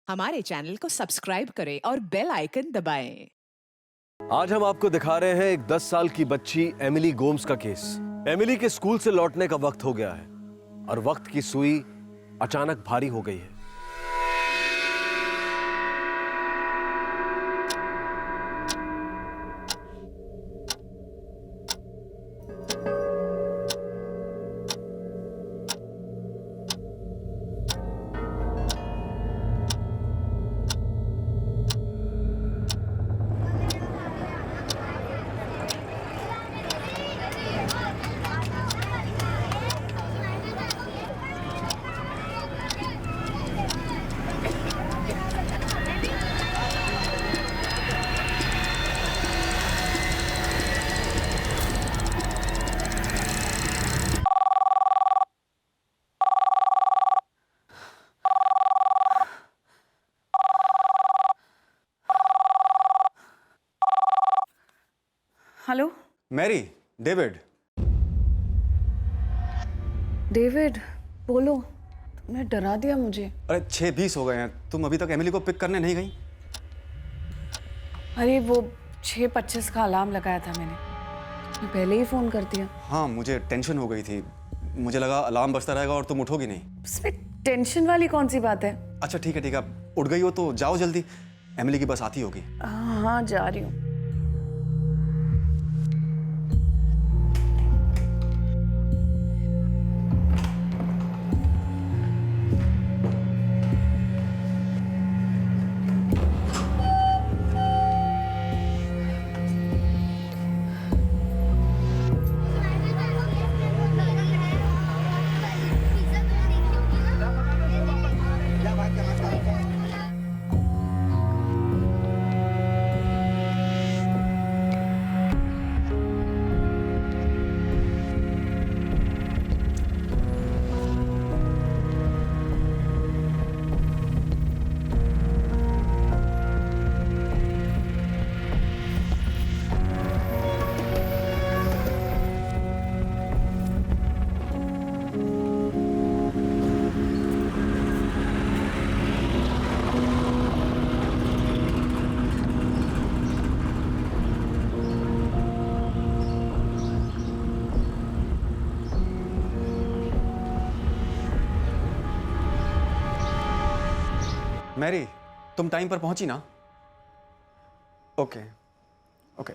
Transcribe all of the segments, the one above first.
हमारे चैनल को सब्सक्राइब करें और बेल आइकन दबाएं। आज हम आपको दिखा रहे हैं एक 10 साल की बच्ची एमिली गोम्स का केस। एमिली के स्कूल से लौटने का वक्त हो गया है और वक्त की सुई अचानक भारी हो गई है। Hello Mary, David. डेविड, बोलो। तुमने डरा दिया मुझे। अरे 6:20 हो गए हैं, तुम अभी तक एमिली को पिक करने नहीं गई? अरे वो 6:25 का अलार्म लगाया था मैंने, मैं पहले ही फोन कर दिया। हाँ, मुझे टेंशन हो गई थी। मुझे लगा अलार्म बजता रहेगा और तुम उठोगी नहीं। इसमें टेंशन वाली कौन सी बात है? अच्छा ठीक है, उठ गई हो तो जाओ जल्दी, एमिली की बस आती होगी। हाँ, जा रही हूँ। मैरी, तुम टाइम पर पहुंची ना? Okay okay.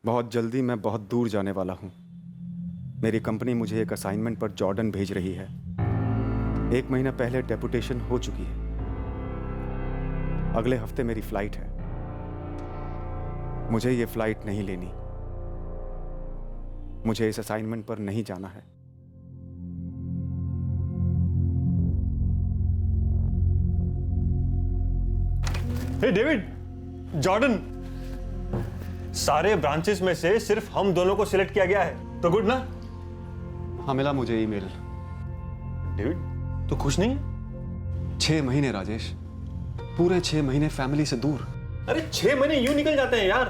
बहुत जल्दी मैं बहुत दूर जाने वाला हूं। मेरी कंपनी मुझे एक असाइनमेंट पर जॉर्डन भेज रही है। 1 महीना पहले डेपुटेशन हो चुकी है। अगले हफ्ते मेरी फ्लाइट है। मुझे ये फ्लाइट नहीं लेनी। मुझे इस असाइनमेंट पर नहीं जाना है। हे डेविड, जॉर्डन, सारे ब्रांचेस में से सिर्फ हम दोनों को सिलेक्ट किया गया है, तो गुड ना? हाँ, मिला मुझे ईमेल। डेविड, तू खुश नहीं है? 6 महीने राजेश, पूरे 6 महीने फैमिली से दूर। अरे 6 महीने यूं निकल जाते हैं यार,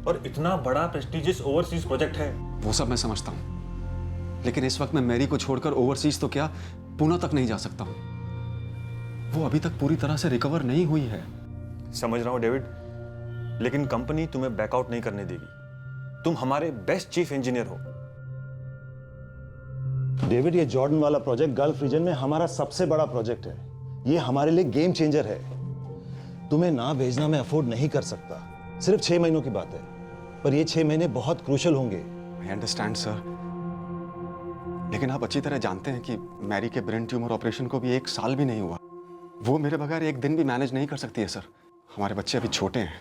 और इतना बड़ा प्रेस्टिजियस ओवरसीज प्रोजेक्ट है। वो सब मैं समझता हूं, लेकिन इस वक्त मैं मैरी को छोड़कर ओवरसीज तो क्या, पुणे तक नहीं जा सकता हूं। वो अभी तक पूरी तरह से रिकवर नहीं हुई है। समझ रहा हूं डेविड, लेकिन कंपनी तुम्हें बैकआउट नहीं करने देगी। तुम हमारे बेस्ट चीफ इंजीनियर हो। डेविड, ये जॉर्डन वाला प्रोजेक्ट गल्फ रीजन में हमारा सबसे बड़ा प्रोजेक्ट है। ये हमारे लिए गेम चेंजर है। तुम्हें ना भेजना मैं अफोर्ड नहीं कर सकता। सिर्फ 6 महीनों की बात है, पर ये 6 महीने बहुत क्रूशल होंगे। आई अंडरस्टैंड सर, लेकिन आप अच्छी तरह जानते हैं कि मैरी के ब्रेन ट्यूमर ऑपरेशन को भी 1 साल भी नहीं हुआ। वो मेरे बगैर 1 दिन भी मैनेज नहीं कर सकती है सर। हमारे बच्चे अभी छोटे हैं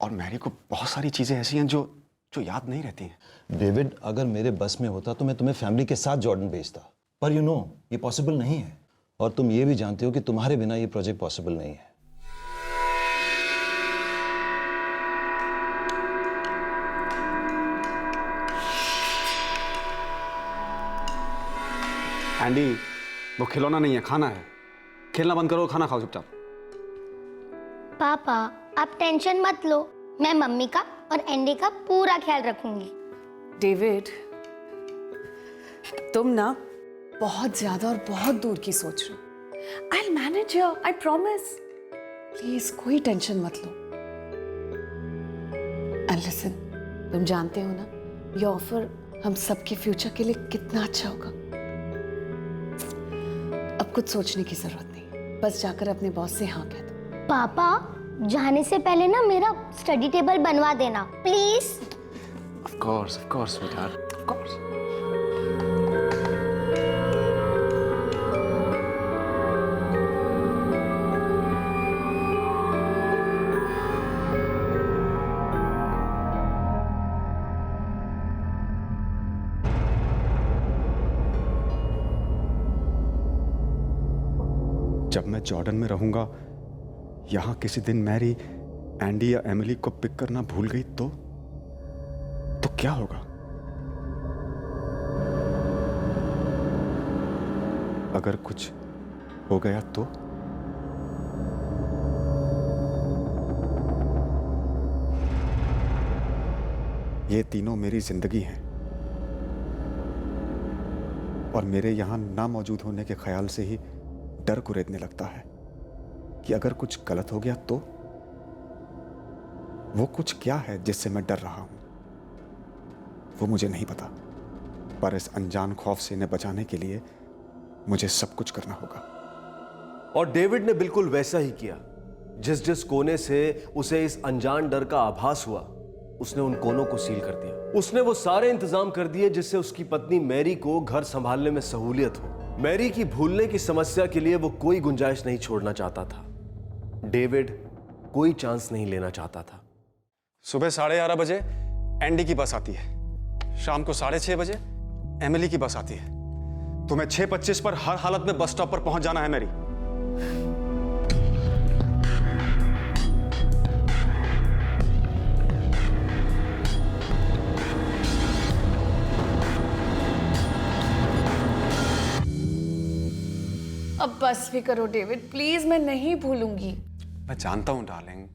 और मैरी को बहुत सारी चीजें ऐसी हैं जो याद नहीं रहती हैं। डेविड, अगर मेरे बस में होता तो मैं तुम्हें फैमिली के साथ जॉर्डन भेजता, पर यू नो ये पॉसिबल नहीं है। और तुम ये भी जानते हो कि तुम्हारे बिना ये प्रोजेक्ट पॉसिबल नहीं है। एंडी, वो खिलौना नहीं है, खाना है। खेलना बंद करो, खाना खाओ चुपचाप। पापा, आप टेंशन मत लो, मैं मम्मी का और एंडी का पूरा ख्याल रखूंगी। डेविड, तुम ना बहुत ज्यादा और बहुत दूर की सोच रहे हो। I manage your, I promise. Please कोई टेंशन मत लो। एंड लिसन, तुम जानते हो ना ये ऑफर हम सबके फ्यूचर के लिए कितना अच्छा होगा। अब कुछ सोचने की जरूरत नहीं, बस जाकर अपने बॉस से हाँ कह दो। पापा जाने से पहले ना मेरा स्टडी टेबल बनवा देना please. Of course sweetheart, of course. जब मैं जॉर्डन में रहूंगा, यहां किसी दिन मैरी एंडी या एमिली को पिक करना भूल गई तो क्या होगा? अगर कुछ हो गया तो? ये तीनों मेरी जिंदगी हैं और मेरे यहां ना मौजूद होने के ख्याल से ही डर कुरेदने लगता है कि अगर कुछ गलत हो गया तो? वो कुछ क्या है जिससे मैं डर रहा हूं, वो मुझे नहीं पता, पर इस अनजान खौफ से इन्हें बचाने के लिए मुझे सब कुछ करना होगा। और डेविड ने बिल्कुल वैसा ही किया। जिस जिस कोने से उसे इस अनजान डर का आभास हुआ, उसने उन कोनों को सील कर दिया। उसने वो सारे इंतजाम कर दिए जिससे उसकी पत्नी मैरी को घर संभालने में सहूलियत हो। मैरी की भूलने की समस्या के लिए वो कोई गुंजाइश नहीं छोड़ना चाहता था। डेविड कोई चांस नहीं लेना चाहता था। सुबह 11:30 बजे एंडी की बस आती है, शाम को 6:30 बजे एमिली की बस आती है। तुम्हें 6:25 पर हर हालत में बस स्टॉप पर पहुंच जाना है मैरी। अब बस भी करो डेविड, प्लीज, मैं नहीं भूलूंगी। मैं जानता हूं डार्लिंग,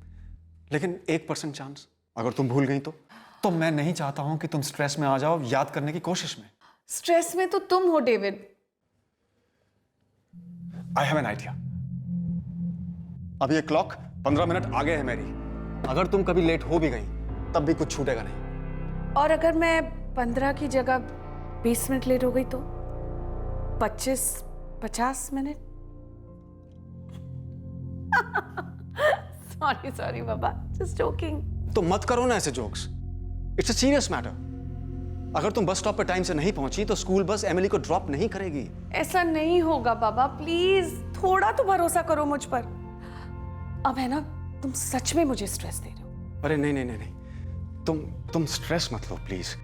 लेकिन 1% चांस अगर तुम भूल गई तो मैं नहीं चाहता हूं कि तुम स्ट्रेस में आ जाओ याद करने की कोशिश में। स्ट्रेस में तो तुम हो David. I have an idea. अब ये क्लॉक 15 मिनट आगे है मेरी। अगर तुम कभी लेट हो भी गई तब भी कुछ छूटेगा नहीं। और अगर मैं 15 की जगह 20 मिनट लेट हो गई तो 50 मिनट। सॉरी बाबा, जस्ट जोकिंग। तो मत करो ना ऐसे jokes, it's a serious matter. अगर तुम बस स्टॉप पर टाइम से नहीं पहुंची तो स्कूल बस एमिली को ड्रॉप नहीं करेगी। ऐसा नहीं होगा बाबा, प्लीज थोड़ा तो भरोसा करो मुझ पर। अब है ना, तुम सच में मुझे स्ट्रेस दे रहे हो। अरे नहीं, तुम स्ट्रेस मत लो please.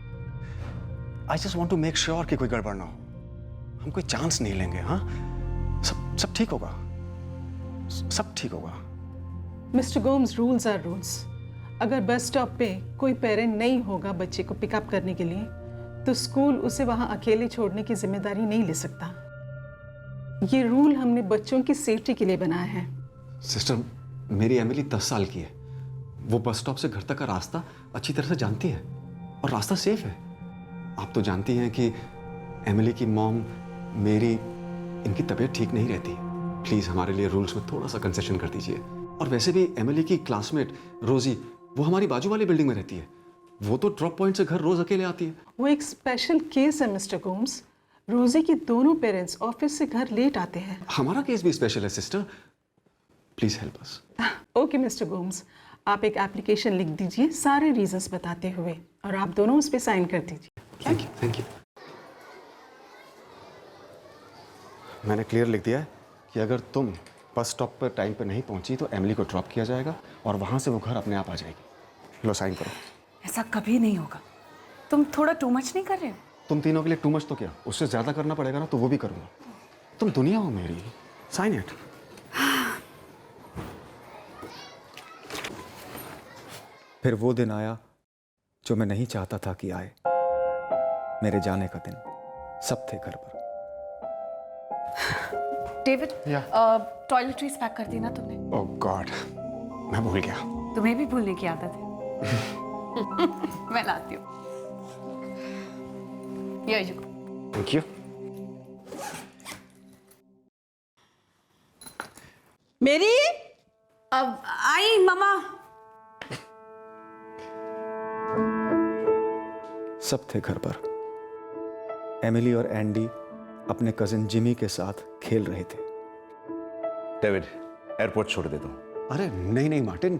I just want to make sure कि कोई गड़बड़ ना हो। हम कोई चांस नहीं लेंगे। हाँ, सब ठीक होगा, सब ठीक होगा। Mister Gomes, rules are rules. अगर बस स्टॉप पे कोई पेरेंट नहीं होगा बच्चे को पिकअप करने के लिए, तो स्कूल उसे वहां अकेले छोड़ने की जिम्मेदारी नहीं ले सकता। ये रूल हमने बच्चों की सेफ्टी के लिए बनाया है। सिस्टर, मेरी एमिली 10 साल की है। वो बस स्टॉप से घर तक का रास्ता अच्छी तरह से जानती है और रास्ता सेफ है। आप तो जानती हैं कि एमिली की मॉम मेरी, इनकी तबीयत ठीक नहीं रहती। प्लीज हमारे लिए रूल्स में थोड़ा सा कंसेशन कर दीजिए। और वैसे भी एमिली की क्लासमेट रोजी, वो हमारी बाजू वाली बिल्डिंग में रहती है। वो तो ड्रॉप पॉइंट से घर रोज अकेले आती है। वो एक स्पेशल केस है मिस्टर गोम्स। रोजी की दोनों पेरेंट्स ऑफिस से घर लेट आते हैं। हमारा केस भी स्पेशल है sister, please help us. Okay mister Gomes, आप एक एप्लीकेशन लिख दीजिए सारे रीजंस बताते हुए, और आप दोनों उस पर साइन कर दीजिए। Thank you. मैंने क्लियर लिख दिया है कि अगर तुम बस स्टॉप पर टाइम पर नहीं पहुंची तो एमिली को ड्रॉप किया जाएगा और वहां से वो घर अपने आप आ जाएगी। लो साइन करो। ऐसा कभी नहीं होगा। तुम थोड़ा टू मच नहीं कर रहे हो? तुम तीनों के लिए टू मच तो क्या, उससे ज्यादा करना पड़ेगा ना, तो वो भी करूंगा। तुम दुनिया हो मेरी, साइन इट। फिर वो दिन आया जो मैं नहीं चाहता था कि आए। मेरे जाने का दिन। सब थे घर पर। डेविड, टॉयलेटरीज पैक कर दी ना तुमने? ओह गॉड, मैं भूल गया। तुम्हें भी भूलने की आदत है। मैं लाती हूँ। ये थैंक यू। मेरी अब आई मामा। सब थे घर पर। एमिली और एंडी अपने कजिन जिमी के साथ खेल रहे थे। डेविड, एयरपोर्ट छोड़ देता हूँ। अरे नहीं नहीं मार्टिन,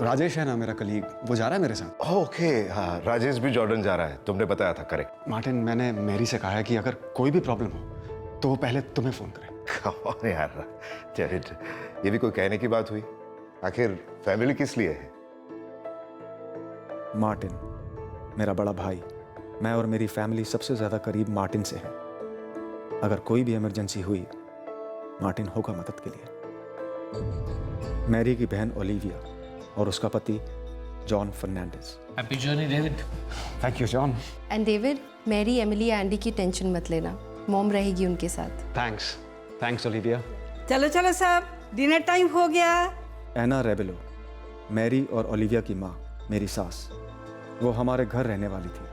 राजेश है ना मेरा कलीग, वो जा रहा है मेरे साथ। ओके, हाँ, राजेश भी जॉर्डन जा रहा है, तुमने बताया था। करेक्ट। मार्टिन, मैंने मैरी से कहा है कि अगर कोई भी प्रॉब्लम हो तो वो पहले तुम्हें फोन करे। और यार डेविड, ये भी कोई कहने की बात हुई? आखिर फैमिली किस लिए है? मार्टिन मेरा बड़ा भाई, मैं और मेरी फैमिली सबसे ज्यादा करीब मार्टिन से है। अगर कोई भी इमरजेंसी हुई, मार्टिन होगा मदद के लिए। मैरी की बहन ओलिविया और उसका पति John Fernandes. Happy journey David. Thank you John. And David, Mary, Emily, Andy की टेंशन मत लेना, मॉम रहेगी उनके साथ। Thanks thanks Olivia. चलो चलो सब, डिनर टाइम हो गया। एना रेबेलो, मैरी और ओलिविया की माँ, मेरी सास, वो हमारे घर रहने वाली थी,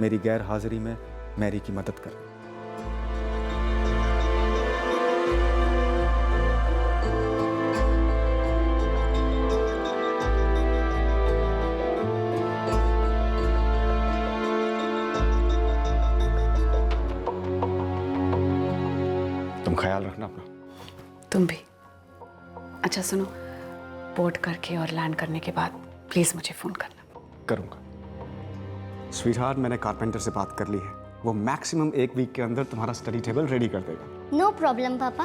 मेरी गैर हाजिरी में मैरी की मदद कर। तुम ख्याल रखना अपना। तुम भी। अच्छा सुनो, बोर्ड करके और लैंड करने के बाद प्लीज मुझे फोन करना। करूंगा। स्वीटहार्ट, मैंने कारपेंटर से बात कर ली है, वो मैक्सिमम 1 वीक के अंदर तुम्हारा स्टडी टेबल रेडी कर देगा। नो प्रॉब्लम पापा,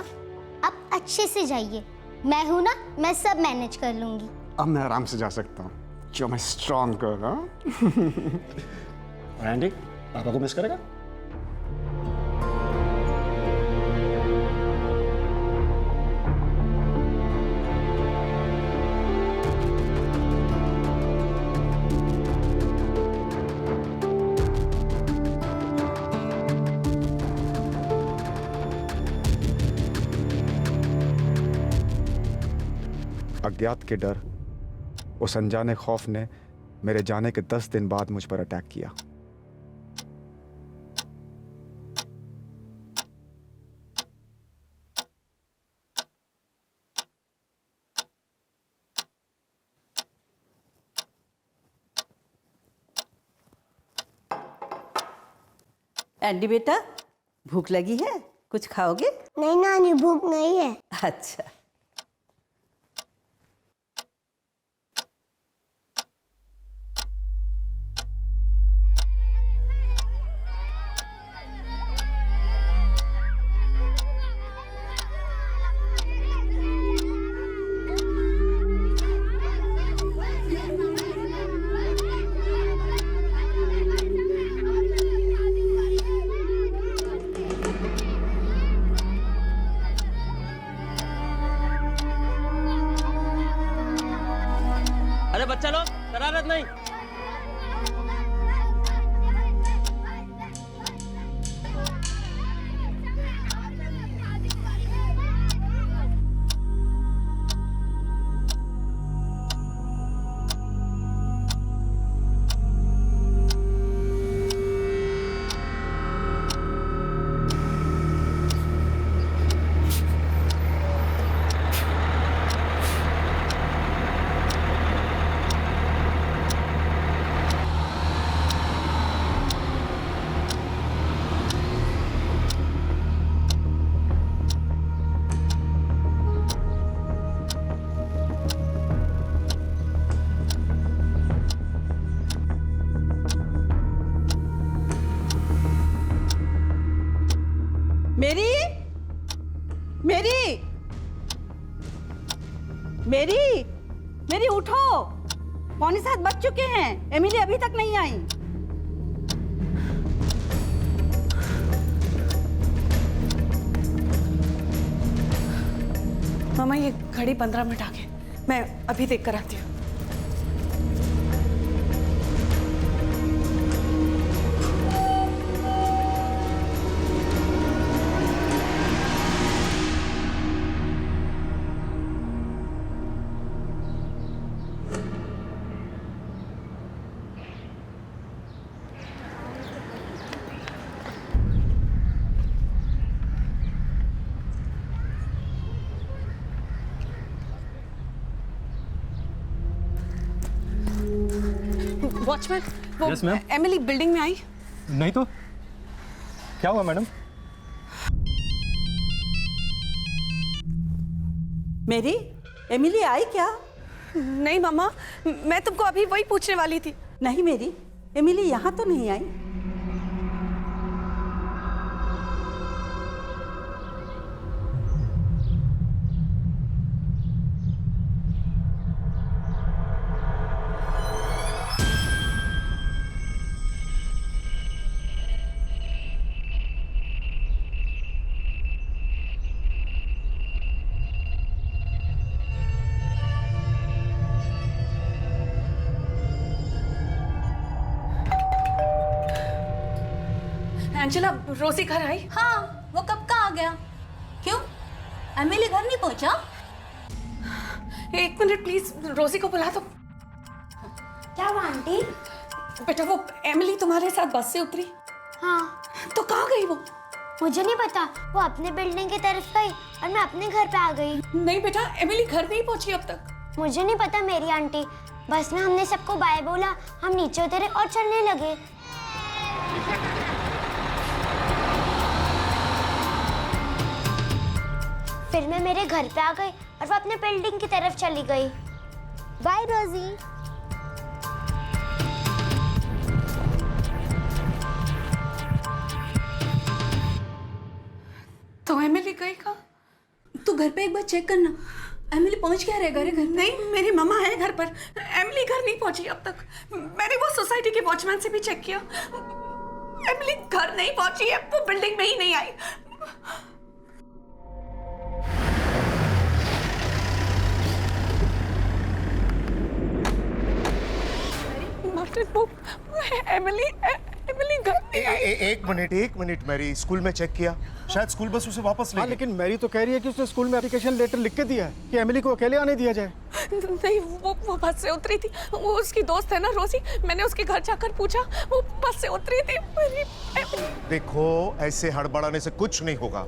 आप अच्छे से जाइए, मैं हूं ना, मैं सब मैनेज कर लूंगी। अब मैं आराम से जा सकता हूँ, जो मैं स्ट्रॉन्ग कर रहा हूँ। और एंडी, पापा को मिस करेगा? अज्ञात के डर, उस अनजाने खौफ ने मेरे जाने के 10 दिन बाद मुझ पर अटैक किया। एंडी बेटा, भूख लगी है? कुछ खाओगे? नहीं नानी, भूख नहीं है। अच्छा। अरे बच्चा लोग, शरारत नहीं। मेरी मेरी मेरी मेरी उठो, 6:45 बज चुके हैं, एमिली अभी तक नहीं आई। मामा ये घड़ी 15 मिनट आगे, मैं अभी देख कर आती हूँ। वॉचमैन, वो Yes, ma'am. एमिली बिल्डिंग में आई? नहीं तो क्या हुआ मैडम? मेरी एमिली आई क्या? नहीं मामा, मैं तुमको अभी वही पूछने वाली थी। नहीं मेरी, एमिली यहाँ तो नहीं आई। एंजेला, रोजी घर आई? हाँ, वो कब का आ गया? क्यों, एमिली घर नहीं पहुंचा? एक मिनट प्लीज, रोजी को बुला दो। क्या हुआ आंटी? बेटा, वो एमिली तुम्हारे साथ बस से उतरी? हाँ। तो कहाँ गई वो? मुझे नहीं पता, वो अपने बिल्डिंग की तरफ गई और मैं अपने घर पे आ गई। नहीं बेटा, एमिली घर नहीं पहुंची अब तक। मुझे नहीं पता मेरी आंटी, बस में हमने सबको बाय बोला, हम नीचे उतरे और चलने लगे। फिर मैं मेरे घर पे आ गई और वो अपने बिल्डिंग की तरफ चली गई। बाय रोजी। तो एमिली गई कहाँ? तू घर पे एक बार चेक करना, एमिली पहुंच क्या रहेगा रे घर? नहीं, मेरी मम्मा है घर पर, एमिली घर नहीं पहुंची अब तक। मैंने वो सोसाइटी के वॉचमैन से भी चेक किया, एमिली घर नहीं पहुंची है, वो बिल्डिंग में ही नहीं आई। वो एमिली घर नहीं आई। एक मिनट मैरी, स्कूल में चेक किया, शायद स्कूल बस उसे वापस ले गई। लेकिन मैरी तो कह रही है कि उसने स्कूल में एप्लीकेशन लेटर लिख के दिया है कि एमिली को अकेले आने दिया जाए। नहीं, वो बस से उतरी थी, वो उसकी दोस्त है ना रोजी, मैंने उसके घर जाकर पूछा, वो बस से उतरी थी। देखो, ऐसे हड़बड़ाने से कुछ नहीं होगा,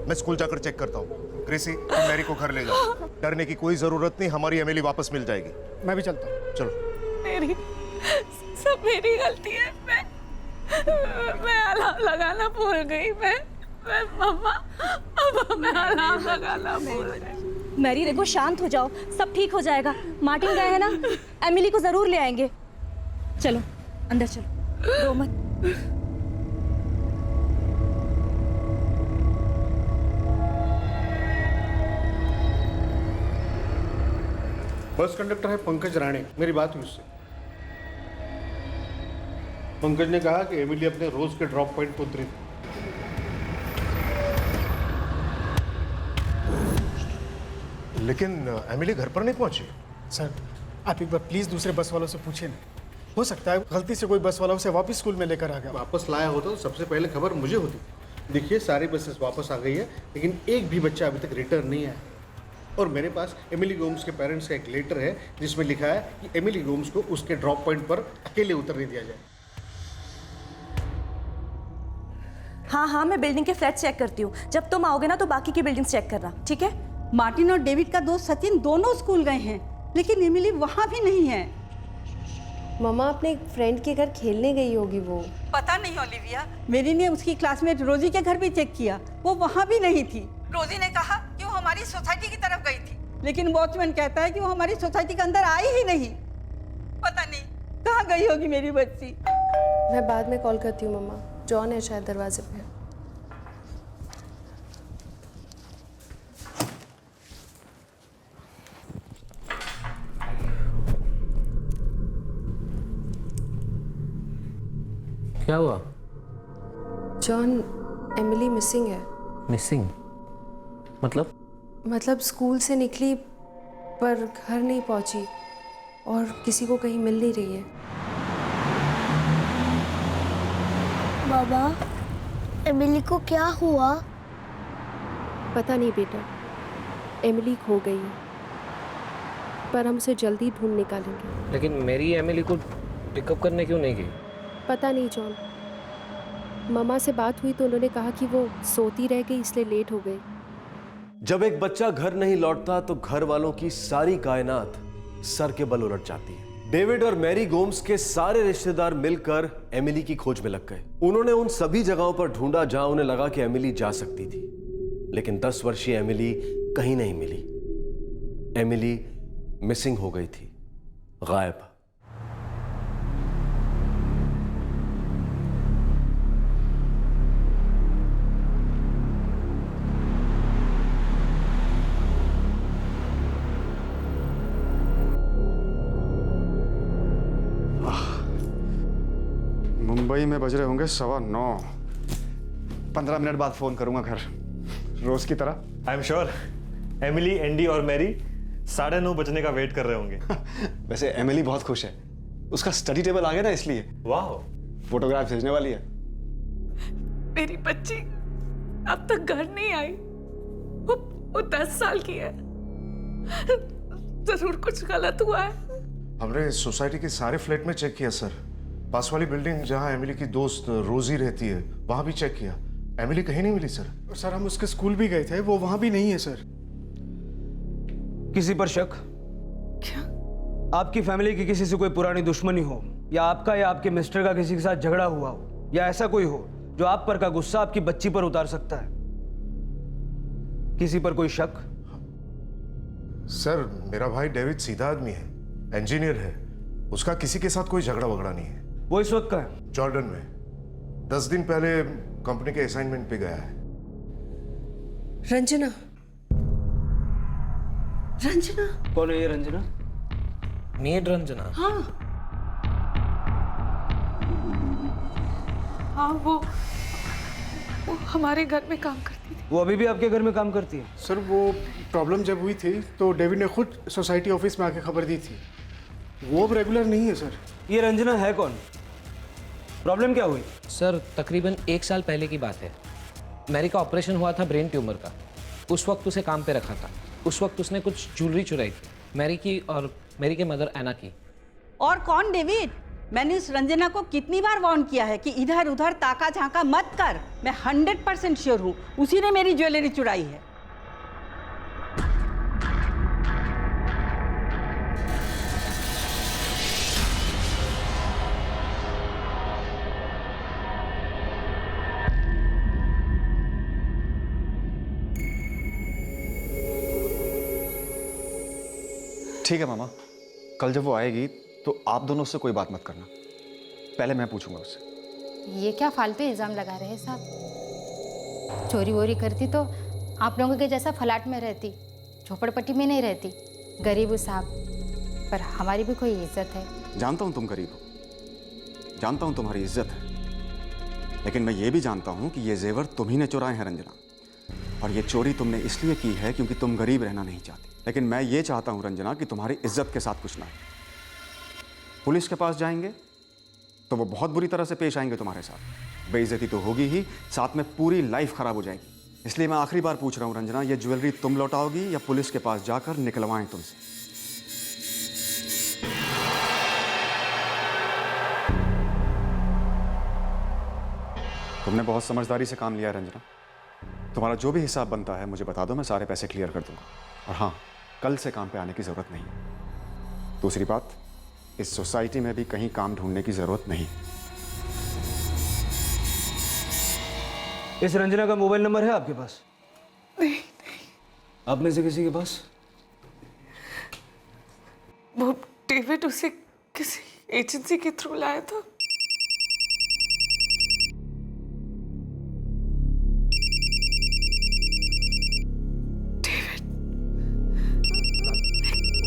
मैं स्कूल जाकर चेक करता हूँ। क्रिसी, तुम मैरी को घर ले जाओ, डरने की कोई जरूरत नहीं, हमारी एमिली वापस मिल जाएगी। मैं भी चलता हूँ। चलो। मेरी सब मेरी गलती है, मैं अलार्म लगाना भूल गई। मैं मम्मा, अब मैं अलार्म लगाना भूल गई। मैरी देखो, शांत हो जाओ, सब ठीक हो जाएगा। मार्टिन गए हैं ना, एमिली को जरूर ले आएंगे। चलो अंदर चलो, रो मत। बस कंडक्टर है पंकज राणे, मेरी बात हुई उससे। पंकज ने कहा कि एमिली अपने रोज के ड्रॉप पॉइंट पर उतरी। लेकिन एमिली घर पर नहीं पहुंची। सर, आप एक बार प्लीज दूसरे बस वालों से पूछिए ना, हो सकता है गलती से कोई बस वाला उसे वापस स्कूल में लेकर आ गया। वापस लाया होता तो सबसे पहले खबर मुझे होती। देखिए, सारी बसेस वापस आ गई है, लेकिन एक भी बच्चा अभी तक रिटर्न नहीं आया। और मेरे पास एमिली गोम्स के पेरेंट्स का एक लेटर है जिसमें लिखा है कि एमिली गोम्स को उसके ड्रॉप पॉइंट पर अकेले उतरने दिया जाए। हाँ, मैं बिल्डिंग के फ्लैट चेक करती हूँ। जब तुम आओगे ना तो बाकी की बिल्डिंग चेक करना, ठीक है? मार्टिन और डेविड का दोस्त सचिन दोनों स्कूल गए हैं, लेकिन एमिली वहाँ भी नहीं है। मम्मा अपने फ्रेंड के घर खेलने गई होगी वो। पता नहीं ओलिविया, मेरी ने उसकी क्लासमेट रोजी के घर भी चेक किया, वो वहाँ भी नहीं थी। रोजी ने कहा कि वो हमारी सोसाइटी की तरफ गई थी, लेकिन वॉचमैन कहता है कि वो हमारी सोसाइटी के अंदर आई ही नहीं। पता नहीं कहाँ गई होगी मेरी बच्ची। मैं बाद में कॉल करती हूँ मम्मा, जॉन है शायद दरवाजे पे। क्या हुआ? जॉन, एमिली मिसिंग है। मिसिंग? मतलब स्कूल से निकली पर घर नहीं पहुंची और किसी को कहीं मिल नहीं रही है। बाबा, एमिली को क्या हुआ? पता नहीं बेटा, एमिली खो गई है, पर हम उसे जल्दी ढूंढ निकालेंगे। लेकिन मेरी एमिली को पिकअप करने क्यों नहीं गई? पता नहीं जॉन, मम्मा से बात हुई तो उन्होंने कहा कि वो सोती रह गई इसलिए लेट हो गई। जब एक बच्चा घर नहीं लौटता तो घर वालों की सारी कायनात सर के बल उलट जाती है। डेविड और मैरी गोम्स के सारे रिश्तेदार मिलकर एमिली की खोज में लग गए। उन्होंने उन सभी जगहों पर ढूंढा जहां उन्हें लगा कि एमिली जा सकती थी, लेकिन 10 वर्षीय एमिली कहीं नहीं मिली। एमिली मिसिंग हो गई थी, गायब। मुंबई में बज रहे होंगे 9:15। 15 मिनट बाद फोन करूंगा घर, रोज की तरह। I am sure Emily, Andy और मैरी 9:30 बजने का वेट कर रहे होंगे। वैसे एमिली बहुत खुश है, उसका स्टडी टेबल आ गया ना, इसलिए। वाह, फोटोग्राफ भेजने वाली है। मेरी बच्ची अब तक घर नहीं आई। वो 10 साल की है। जरूर कुछ गलत हुआ है। हमने सोसाइटी के सारे फ्लैट में चेक किया सर। पास वाली बिल्डिंग जहां एमिली की दोस्त रोजी रहती है वहां भी चेक किया। एमिली कहीं नहीं मिली सर। सर हम उसके स्कूल भी गए थे, वो वहां भी नहीं है सर। किसी पर शक? क्या? आपकी फैमिली की किसी से कोई पुरानी दुश्मनी हो, या आपका या आपके मिस्टर का किसी के साथ झगड़ा हुआ हो, या ऐसा कोई हो जो आप पर का गुस्सा आपकी बच्ची पर उतार सकता है? किसी पर कोई शक? सर मेरा भाई डेविड सीधा आदमी है, इंजीनियर है। उसका किसी के साथ कोई झगड़ा वगड़ा नहीं है। वो इस वक्त कहाँ है? जॉर्डन में 10 दिन पहले कंपनी के असाइनमेंट पे गया है। रंजना। रंजना? कौन है ये रंजना? मेड रंजना? हाँ हाँ, वो हमारे घर में काम करती थी। वो अभी भी आपके घर में काम करती है? सर वो प्रॉब्लम जब हुई थी तो डेविड ने खुद सोसाइटी ऑफिस में आके खबर दी थी। वो अब रेगुलर नहीं है सर। ये रंजना है कौन? प्रॉब्लम क्या हुई? सर तकरीबन 1 साल पहले की बात है। मैरी का ऑपरेशन हुआ था ब्रेन ट्यूमर का। उस वक्त उसे काम पे रखा था। उस वक्त उसने कुछ ज्वेलरी चुराई थी, मैरी की और मैरी के मदर एना की। और कौन डेविड? मैंने उस रंजना को कितनी बार वार्न किया है कि इधर उधर ताका झांका मत कर। मैं 100% श्योर हूँ उसी ने मेरी ज्वेलरी चुराई है। ठीक है मामा, कल जब वो आएगी तो आप दोनों उससे कोई बात मत करना, पहले मैं पूछूंगा उससे। ये क्या फालतू इल्जाम लगा रहे हैं साहब? चोरी वोरी करती तो आप लोगों के जैसा फ्लैट में रहती, झोपड़पट्टी में नहीं रहती। गरीब हूँ साहब, पर हमारी भी कोई इज्जत है। जानता हूँ तुम गरीब हो, जानता हूँ तुम्हारी इज्जत है, लेकिन मैं ये भी जानता हूँ कि ये जेवर तुम ही ने चुराए हैं रंजना। और ये चोरी तुमने इसलिए की है क्योंकि तुम गरीब रहना नहीं चाहती। लेकिन मैं ये चाहता हूँ रंजना कि तुम्हारी इज्जत के साथ कुछ ना हो। पुलिस के पास जाएंगे तो वो बहुत बुरी तरह से पेश आएंगे तुम्हारे साथ। बेइज्जती तो होगी ही, साथ में पूरी लाइफ खराब हो जाएगी। इसलिए मैं आखिरी बार पूछ रहा हूँ रंजना, ये ज्वेलरी तुम लौटाओगी या पुलिस के पास जाकर निकलवाएं तुमसे? तुमने बहुत समझदारी से काम लिया रंजना। तुम्हारा जो भी हिसाब बनता है मुझे बता दो, मैं सारे पैसे क्लियर कर दूंगा। और हाँ, कल से काम पे आने की जरूरत नहीं। दूसरी बात, इस सोसाइटी में भी कहीं काम ढूंढने की जरूरत नहीं। इस रंजना का मोबाइल नंबर है आपके पास? नहीं। आप में से किसी के पास? वो डेविड उसे किसी एजेंसी के थ्रू लाया था। डेविड,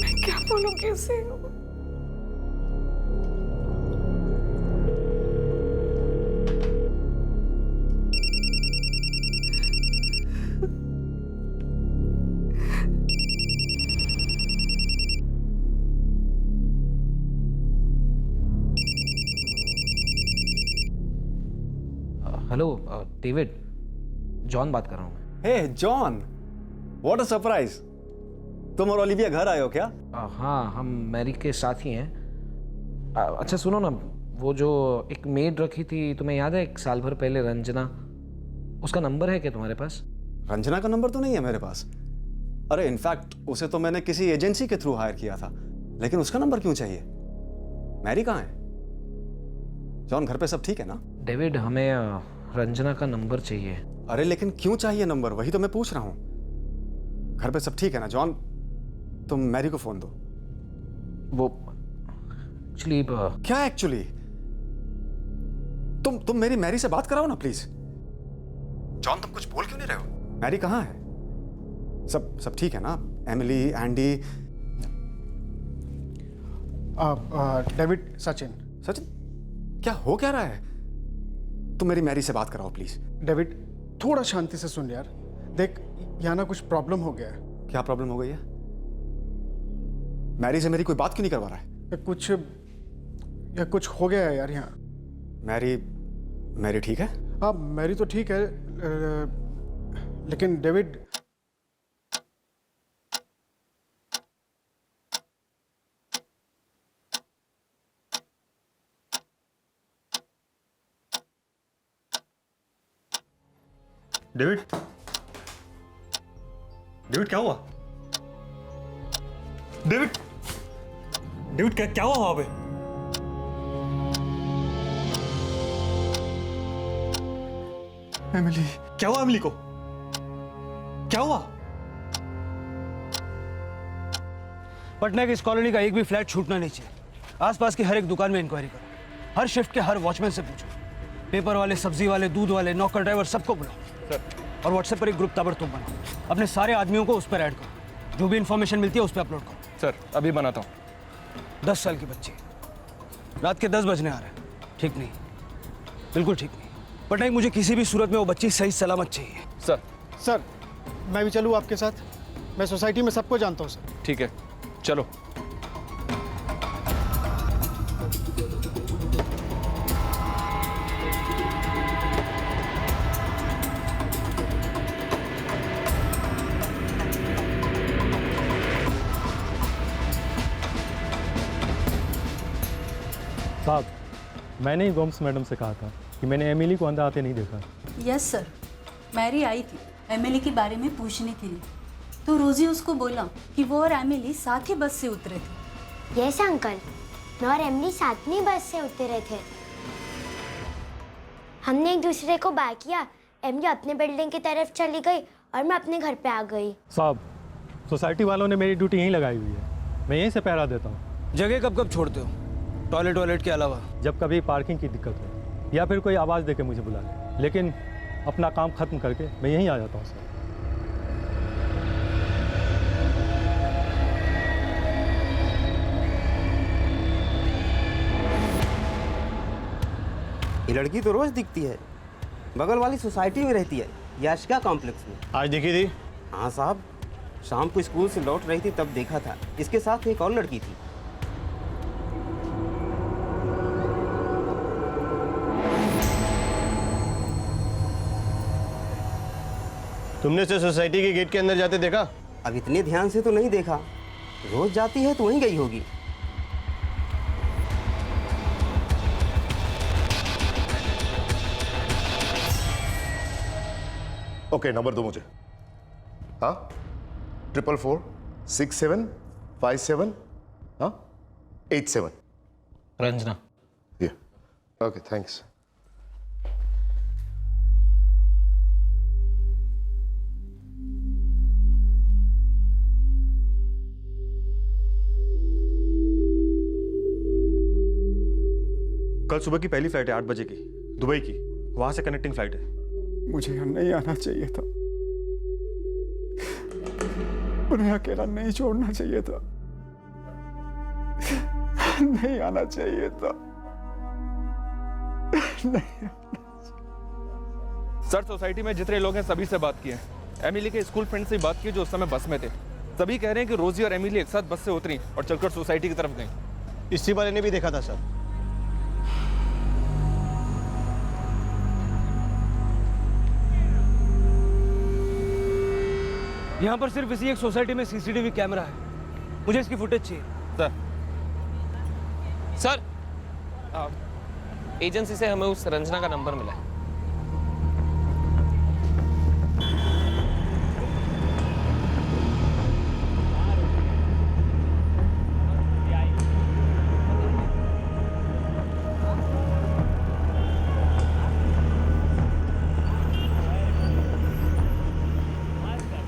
मैं क्या बोलूंगी उसे? हेलो डेविड, जॉन बात कर रहा हूँ मैं। हे जॉन, व्हाट अ सरप्राइज। तुम और ओलिविया घर आए हो क्या? हाँ, हम मैरी के साथ ही हैं। अच्छा सुनो ना, वो जो एक मेड रखी थी तुम्हें याद है 1 साल भर पहले, रंजना, उसका नंबर है क्या तुम्हारे पास? रंजना का नंबर तो नहीं है मेरे पास। अरे इनफैक्ट उसे तो मैंने किसी एजेंसी के थ्रू हायर किया था, लेकिन उसका नंबर क्यों चाहिए? मैरी कहाँ है? जॉन, घर पे सब ठीक है ना? डेविड, हमें रंजना का नंबर चाहिए। अरे लेकिन क्यों चाहिए नंबर? वही तो मैं पूछ रहा हूँ। घर पे सब ठीक है ना? जॉन, तुम मैरी को फोन दो। वो एक्चुअली क्या एक्चुअली? तुम मेरी मैरी से बात कराओ ना प्लीज। जॉन, तुम कुछ बोल क्यों नहीं रहे हो? मैरी कहाँ है? सब ठीक है ना? Emily, Andy? David, Sachin. Sachin, क्या हो क्या रहा है? तुम मेरी मैरी से बात कराओ प्लीज। डेविड, थोड़ा शांति से सुन यार। देख, यहाँ ना कुछ प्रॉब्लम हो गया है। क्या प्रॉब्लम हो गई है? मैरी से मेरी कोई बात क्यों नहीं करवा रहा है? कुछ हो गया है यार यहाँ। मैरी ठीक है? हाँ, मैरी तो ठीक है, लेकिन डेविड, डेविड, डेविड क्या हुआ? डेविड, डेविड क्या हुआ वहां पे? एमिली, क्या हुआ एमिली को? क्या हुआ? पटना की इस कॉलोनी का एक भी फ्लैट छूटना नहीं चाहिए। आसपास की हर एक दुकान में इंक्वायरी करो, हर शिफ्ट के हर वॉचमैन से पूछो, पेपर वाले, सब्जी वाले, दूध वाले, नौकर, ड्राइवर, सबको बुलाओ सर। और व्हाट्सएप पर एक ग्रुप ताबड़तोड़ बनाओ, अपने सारे आदमियों को उस पर ऐड करो, जो भी इंफॉर्मेशन मिलती है उस पर अपलोड करो। सर, अभी बनाता हूँ। 10 साल की बच्ची, रात के 10 बजने आ रहे हैं। ठीक नहीं, बिल्कुल ठीक नहीं। पटना मुझे किसी भी सूरत में वो बच्ची सही सलामत चाहिए। सर, मैं भी चलूँ आपके साथ? मैं सोसाइटी में सबको जानता हूँ सर। ठीक है, चलो। साहब, मैंने ही गोम्स मैडम से कहा था कि मैंने एमिली को अंदर आते नहीं देखा। यस सर, मैरी आई थी एमिली के बारे में पूछने के लिए, तो रोजी उसको बोला कि वो और एमिली साथ ही बस से उतरे थे। यस अंकल, मैं और एमिली साथ में बस से उतरे थे। हमने एक दूसरे को बाय किया, एमिली अपने बिल्डिंग की तरफ चली गई और मैं अपने घर पे आ गई। साहब, सोसाइटी वालों ने मेरी ड्यूटी यहीं लगाई हुई है, मैं यहीं से पहरा देता हूँ। जगह कब कब छोड़ते हो, टॉयलेट के अलावा? जब कभी पार्किंग की दिक्कत हो या फिर कोई आवाज़ दे के मुझे बुला ले, लेकिन अपना काम खत्म करके मैं यहीं आ जाता हूँ सर। ये लड़की तो रोज दिखती है, बगल वाली सोसाइटी में रहती है, याशिका कॉम्प्लेक्स में। आज देखी थी? हाँ साहब, शाम को स्कूल से लौट रही थी तब देखा था। इसके साथ एक और लड़की थी। तुमने इसे सोसाइटी के गेट के अंदर जाते देखा? अब इतने ध्यान से तो नहीं देखा, रोज जाती है तो वहीं गई होगी। ओके, नंबर दो मुझे। हाँ, 444-6757, हाँ 87। रंजना। Okay, thanks. कल सुबह की पहली फ्लाइट है 8 बजे की, दुबई की। वहां से कनेक्टिंग फ्लाइट है। मुझे यहाँ नहीं आना चाहिए था, उन्हें अकेला नहीं छोड़ना चाहिए था, नहीं आना चाहिए था, नहीं। सर, सोसाइटी में जितने लोग हैं सभी से बात की है। एमिली के स्कूल फ्रेंड से बात की जो उस समय बस में थे। सभी कह रहे हैं कि रोजी और एमिली एक साथ बस से उतरी और चलकर सोसाइटी की तरफ गई। इसी वाले ने भी देखा था सर। यहाँ पर सिर्फ इसी एक सोसाइटी में सीसीटीवी कैमरा है, मुझे इसकी फुटेज चाहिए। सर, एजेंसी से हमें उस रंजना का नंबर मिला है।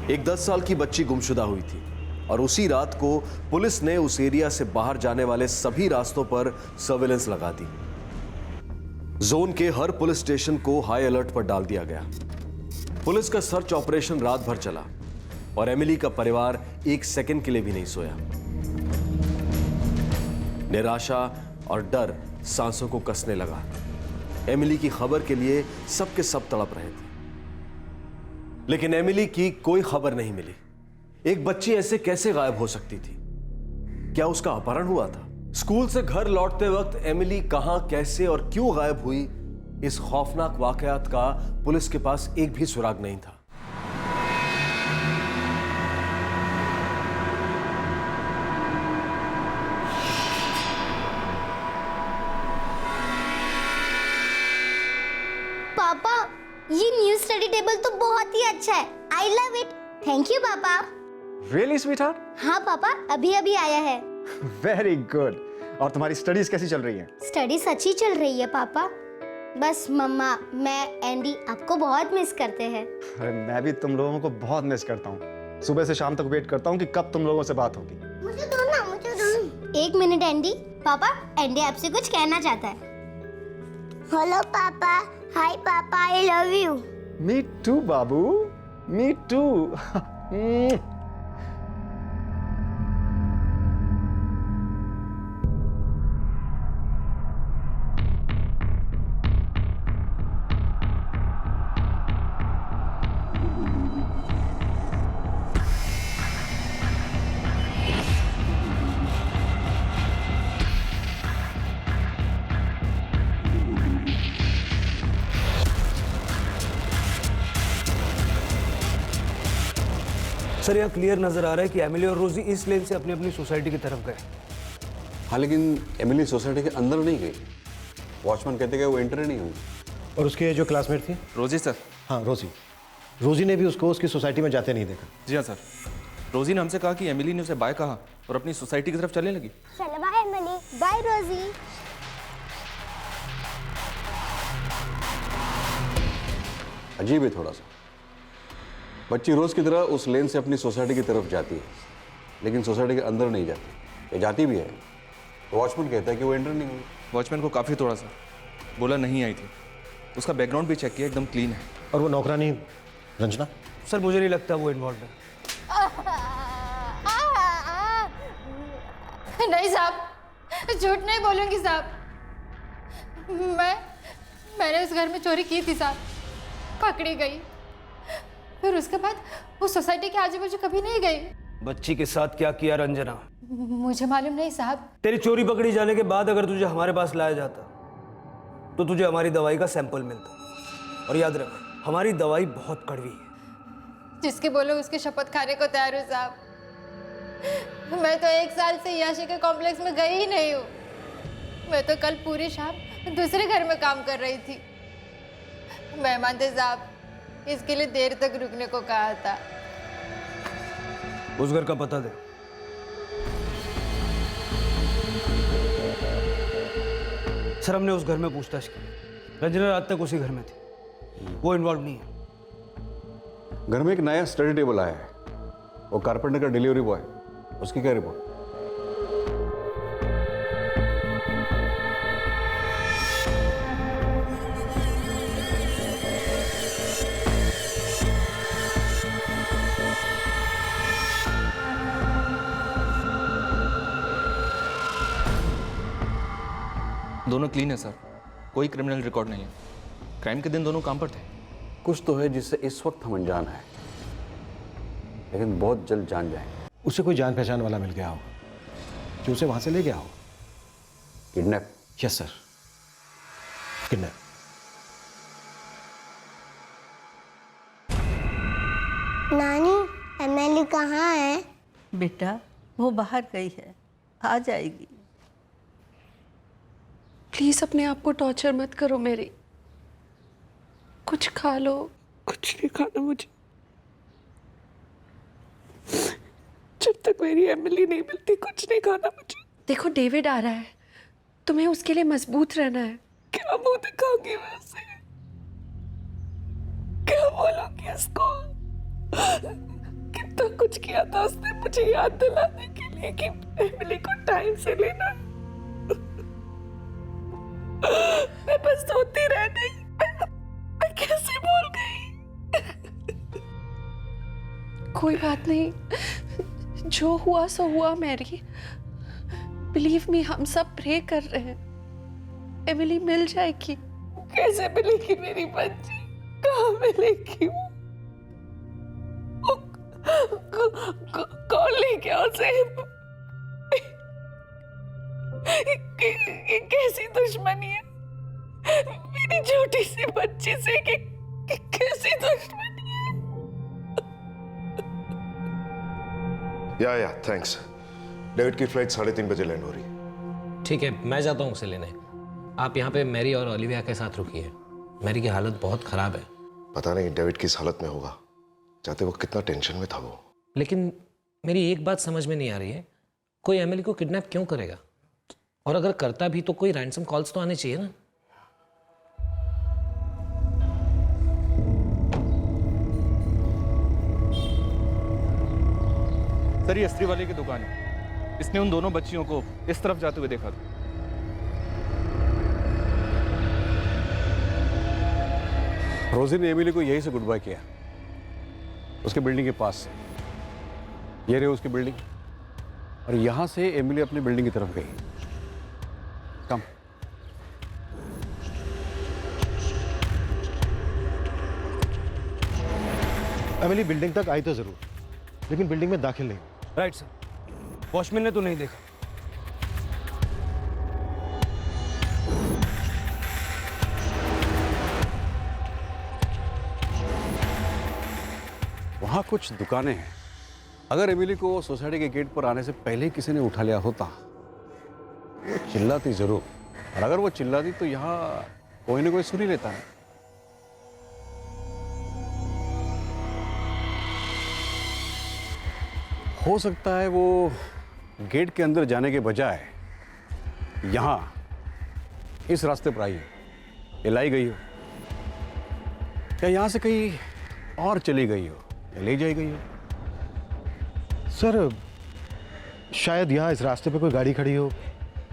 एक 10 साल की बच्ची गुमशुदा हुई थी और उसी रात को पुलिस ने उस एरिया से बाहर जाने वाले सभी रास्तों पर सर्विलेंस लगा दी। जोन के हर पुलिस स्टेशन को हाई अलर्ट पर डाल दिया गया। पुलिस का सर्च ऑपरेशन रात भर चला और एमिली का परिवार एक सेकंड के लिए भी नहीं सोया। निराशा और डर सांसों को कसने लगा। एमिली की खबर के लिए सबके सब तड़प रहे थे, लेकिन एमिली की कोई खबर नहीं मिली। एक बच्ची ऐसे कैसे गायब हो सकती थी? क्या उसका अपहरण हुआ था? स्कूल से घर लौटते वक्त एमिली कहां, कैसे और क्यों गायब हुई, इस खौफनाक वाकयात का पुलिस के पास एक भी सुराग नहीं था। पापा, ये न्यू स्टडी टेबल तो बहुत ही अच्छा है। I love it. Thank you papa. Really sweetheart? हाँ पापा, अभी अभी आया है। Very good. और तुम्हारी स्टडीज कैसी चल रही हैं? स्टडीज अच्छी चल रही है पापा। बस मम्मा, मैं, एंडी आपको बहुत मिस करते हैं। अरे मैं भी तुम लोगों को बहुत मिस करता हूँ। सुबह से शाम तक वेट करता हूँ कि कब तुम लोगों से बात होगी। मुझे दो ना, मुझे दो। एक मिनट एंडी। पापा, एंडी आपसे कुछ कहना चाहता है। Hello papa. Hi papa, I love you. Me too babu, me too. Sir, यहाँ क्लियर नजर आ रहा है कि एमिली और रोजी इस लेन से अपनी अपनी सोसाइटी की तरफ गए। हाँ, लेकिन एमिली सोसाइटी के अंदर नहीं गई। वॉचमैन कहते कि वो एंटर ही नहीं हुई। और उसके जो क्लासमेट थी? रोजी सर। हाँ, रोजी ने भी उसको उसकी सोसाइटी में जाते नहीं देखा। जी हाँ सर। रोजी ने हमसे कहा कि एमिली ने उसे बाय कहा और अपनी सोसाइटी की तरफ चलने लगी। चलो बाय एमिली, बाय रोजी। अजीब है थोड़ा सा। बच्ची रोज की तरह उस लेन से अपनी सोसाइटी की तरफ जाती है, लेकिन सोसाइटी के अंदर नहीं जाती। ये जाती भी है तो वॉचमैन कहता है कि वो एंटर नहीं हुई। वॉचमैन को काफ़ी थोड़ा सा बोला नहीं आई थी। उसका बैकग्राउंड भी चेक किया, एकदम क्लीन है। और वो नौकरानी रंजना? सर, मुझे नहीं लगता वो इन्वॉल्व है। नहीं साहब, झूठ नहीं बोलूंगी साहब। मैंने उस घर में चोरी की थी साहब, पकड़ी गई। फिर उसके बाद वो सोसाइटी के आजू बाजू कभी नहीं गई। बच्ची के साथ क्या किया रंजना? मुझे मालूम नहीं साहब। तेरी चोरी पकड़ी जाने के बाद अगर तुझे हमारे पास लाया जाता तो तुझे हमारी दवाई का सैंपल मिलता। और याद रख, हमारी दवाई बहुत कड़वी है। जिसके बोलो उसकी शपथ खाने को तैयार हूँ साहब। मैं तो 1 साल से याशी के कॉम्प्लेक्स में गई ही नहीं हूँ। मैं तो कल पूरी शाम दूसरे घर में काम कर रही थी। मेहमान थे साहब, इसके लिए देर तक रुकने को कहा था। उस घर का पता दे। सर, हमने उस घर में पूछताछ की। रंजना रात तक उसी घर में थी, वो इन्वॉल्व नहीं है। घर में एक नया स्टडी टेबल आया है, वो कारपेंटर का डिलीवरी बॉय, उसकी क्या रिपोर्ट? दोनों क्लीन है सर, कोई क्रिमिनल रिकॉर्ड नहीं है। क्राइम के दिन दोनों काम पर थे। कुछ तो है जिससे इस वक्त हम अनजान हैं, लेकिन बहुत जल्द जान जाएंगे। उसे कोई जान पहचान वाला मिल गया हो जो उसे वहां से ले गया हो। किडनैप? Yes sir, kidnap. नानी, एमिली कहाँ है? बेटा, वो बाहर गई है, आ जाएगी। प्लीज अपने आप को टॉर्चर मत करो मेरी। कुछ खा लो। कुछ नहीं खाना मुझे, जब तक मेरी एमिली नहीं मिलती कुछ नहीं खाना मुझे। देखो, डेविड आ रहा है, तुम्हें उसके लिए मजबूत रहना है। क्या मुंह दिखाऊंगी मैं उसे? क्या बोलूंगी उसको? इतना कुछ किया था उसने मुझे याद दिलाने के लिए कि एमिली को टाइम से लेना। मैं बस सोती रह गई। मैं कैसे भूल गई? कोई बात नहीं, जो हुआ सो हुआ मैरी। बिलीव मी, हम सब प्रे कर रहे हैं, एमिली मिल जाएगी। कैसे मिलेगी मेरी बच्ची? कहाँ मिलेगी वो? कौन ले गया उसे? ये कैसी दुश्मनी है मेरी छोटी सी बच्ची से? कैसी दुश्मनी है? या थैंक्स। डेविड की फ्लाइट 3:30 बजे लैंड हो रही है। ठीक है, मैं जाता हूँ उसे लेने। आप यहाँ पे मैरी और ओलिविया के साथ रुकिए। मैरी की हालत बहुत खराब है। पता नहीं डेविड किस हालत में होगा। जाते वक्त कितना टेंशन में था वो। लेकिन मेरी एक बात समझ में नहीं आ रही है, कोई एमिली को किडनैप क्यों करेगा? और अगर करता भी तो कोई रैंसम कॉल्स तो आने चाहिए ना। सर, ये अस्त्री वाले की दुकान है। इसने उन दोनों बच्चियों को इस तरफ जाते हुए देखा था। रोजी ने एमिली को यहीं से गुड बाय किया, उसके बिल्डिंग के पास से। ये रही उसकी बिल्डिंग, और यहां से एमिली अपनी बिल्डिंग की तरफ गई। कम। एमिली बिल्डिंग तक आई तो जरूर, लेकिन बिल्डिंग में दाखिल नहीं। राइट सर, वॉचमैन ने तो नहीं देखा। वहां कुछ दुकानें हैं। अगर एमिली को सोसाइटी के गेट पर आने से पहले किसी ने उठा लिया होता, वो चिल्लाती जरूर। और अगर वो चिल्लाती तो यहाँ कोई ना कोई सुन ही लेता है। हो सकता है वो गेट के अंदर जाने के बजाय यहाँ इस रास्ते पर आई हो, ये लाई गई हो, या यहाँ से कहीं और चली गई हो, या ले जाई गई हो। सर, शायद यहाँ इस रास्ते पे कोई गाड़ी खड़ी हो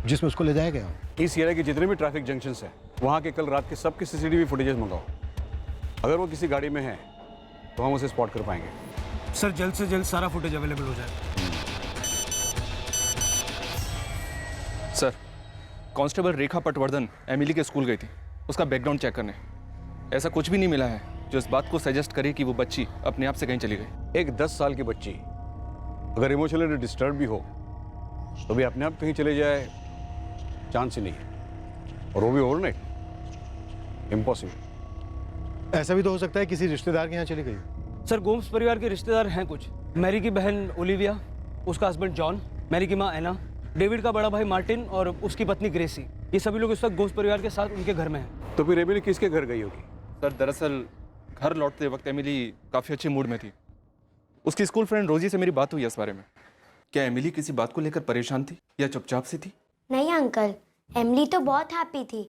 जिसमें उसको ले जाया गया हो। इस एरिया के जितने भी ट्रैफिक जंक्शंस हैं, वहाँ के कल रात के सबके सीसीटीवी फुटेजेस मंगाओ। अगर वो किसी गाड़ी में है तो हम उसे स्पॉट कर पाएंगे। सर, जल्द से जल्द सारा फुटेज अवेलेबल हो जाए। सर, कांस्टेबल रेखा पटवर्धन एमिली के स्कूल गई थी उसका बैकग्राउंड चेक करने। ऐसा कुछ भी नहीं मिला है जो इस बात को सजेस्ट करे कि वो बच्ची अपने आप से कहीं चली गई। एक 10 साल की बच्ची अगर इमोशनली डिस्टर्ब भी हो तो भी अपने आप कहीं चले जाए, चांस ही नहीं है। और वो भी ओवरनाइट, इम्पॉसिबल। ऐसा भी तो हो सकता है किसी रिश्तेदार के यहाँ चली गई। सर, गोम्स परिवार के रिश्तेदार हैं कुछ। मैरी की बहन ओलिविया, उसका हस्बैंड जॉन, मैरी की माँ एना, डेविड का बड़ा भाई मार्टिन और उसकी पत्नी ग्रेसी। ये सभी लोग इस वक्त गोम्स परिवार के साथ उनके घर में हैं। तो फिर एमिली किसके घर गई होगी? सर, दरअसल घर लौटते वक्त एमिली काफ़ी अच्छे मूड में थी। उसकी स्कूल फ्रेंड रोजी से मेरी बात हुई इस बारे में। क्या एमिली किसी बात को लेकर परेशान थी या चुपचाप सी थी? नहीं अंकल, एमिली तो बहुत हैप्पी थी।